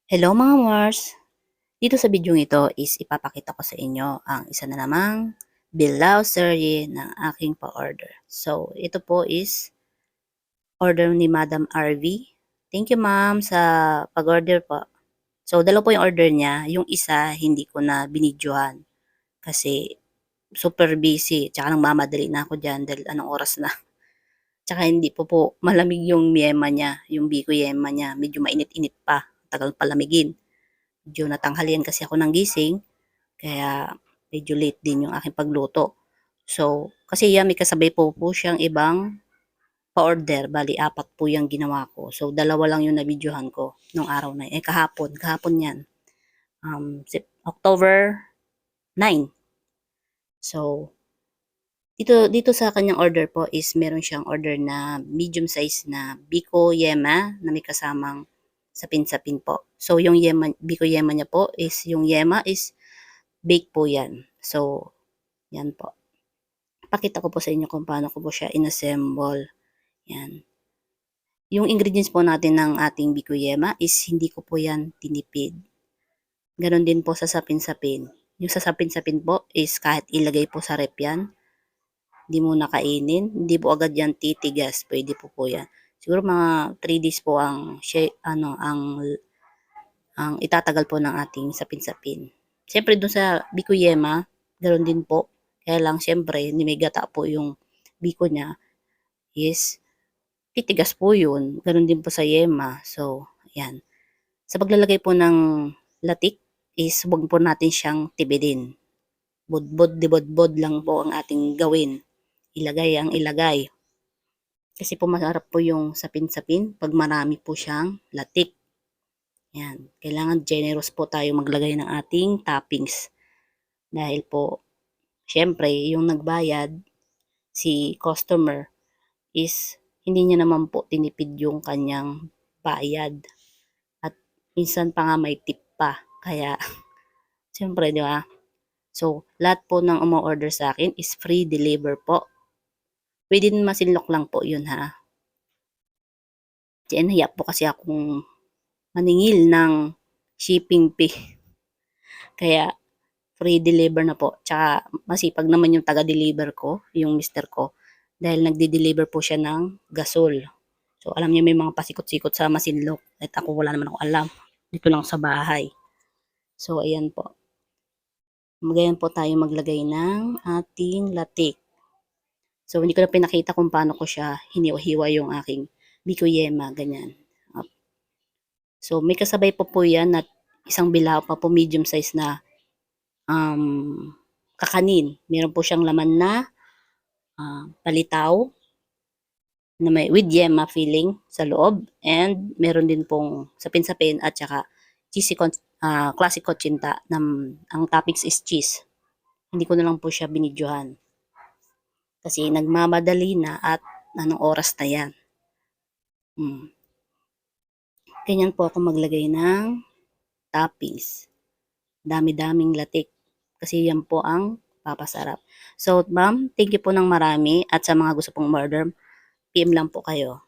Hello mga Mars! Dito sa video ito is ipapakita ko sa inyo ang isa na namang Bilao serye ng aking pa-order. So, ito po is order ni Madam RV. Thank you ma'am sa pag-order po. So, dalawa po yung order niya. Yung isa, hindi ko na binidyohan kasi super busy. Tsaka nang mamadali na ako dyan dahil anong oras na. Tsaka hindi po malamig yung yema niya, yung biko yema niya. Medyo mainit-init pa. Tagal palamigin. Medyo natanghalian kasi ako ng gising, kaya medyo late din yung aking pagluto. So, kasi yan, may kasabay po siyang ibang pa-order, bali apat po yung ginawa ko. So, dalawa lang yung nabidyohan ko nung araw na yun. Kahapon yan. October 9. So, dito sa kanyang order po is meron siyang order na medium size na biko yema na may kasamang sapin-sapin po. So, yung biko yema niya po is, yung yema is bake po yan. So, yan po. Pakita ko po sa inyo kung paano ko po siya inassemble. Yan. Yung ingredients po natin ng ating biko yema is hindi ko po yan tinipid. Ganon din po sa sapin-sapin. Yung sa sapin-sapin po is kahit ilagay po sa rep yan, hindi mo nakainin, hindi po agad yan titigas, pwede po yan. Siguro mga 3 days po ang itatagal po ng ating sapin-sapin. Siyempre dun sa biko yema, ganoon din po. Kaya lang siyempre, may gata po yung biko niya is titigas po yun. Ganoon din po sa yema. So, ayan. Sa paglalagay po ng latik is huwag po natin siyang tibidin. Bodbod lang po ang ating gawin. Ilagay ang ilagay. Kasi po masarap po yung sapin-sapin pag marami po siyang latik. Yan. Kailangan generous po tayo maglagay ng ating toppings. Dahil po, syempre, yung nagbayad, si customer, is hindi niya naman po tinipid yung kanyang bayad. At minsan pa nga may tip pa. Kaya, syempre, di ba? So, lahat po ng umu-order sa akin is free deliver po. Within Masinloc lang po yun ha. Nahiya po kasi akong maningil ng shipping fee. Kaya, free deliver na po. Tsaka, masipag naman yung taga-deliver ko, yung mister ko. Dahil nagde-deliver po siya ng gasol. So, alam niyo may mga pasikot-sikot sa Masinloc. At ako wala naman ako alam. Dito lang sa bahay. So, ayan po. Magayon po tayo maglagay ng ating latik. So, hindi ko na pinakita kung paano ko siya hiniwa-hiwa yung aking biko yema, ganyan. So, may kasabay po yan at isang bilao pa po medium size na kakanin. Meron po siyang laman na palitaw na may with yema filling sa loob, and meron din pong sapin-sapin at saka classic kotsinta na ang toppings is cheese. Hindi ko na lang po siya binidyohan kasi nagmamadali na at anong oras na yan. Ganyan po ako maglagay ng toppings. Dami-daming latik kasi yan po ang papasarap. So, ma'am, thank you po ng marami, at sa mga gusto pong order, PM lang po kayo.